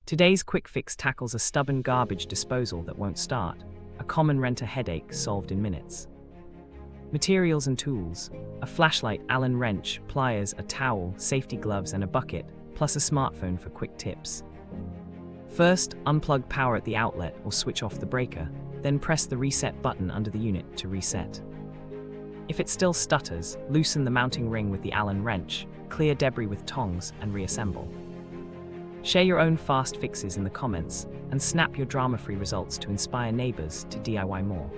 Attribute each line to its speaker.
Speaker 1: Today's quick fix tackles a stubborn garbage disposal that won't start, a common renter headache solved in minutes. Materials and tools: a flashlight, Allen wrench, pliers, a towel, safety gloves and a bucket, plus a smartphone for quick tips. First, unplug power at the outlet or switch off the breaker, then press the reset button under the unit to reset. If it still stutters, loosen the mounting ring with the Allen wrench, clear debris with tongs and reassemble. Share your own fast fixes in the comments and snap your drama-free results to inspire neighbors to DIY more.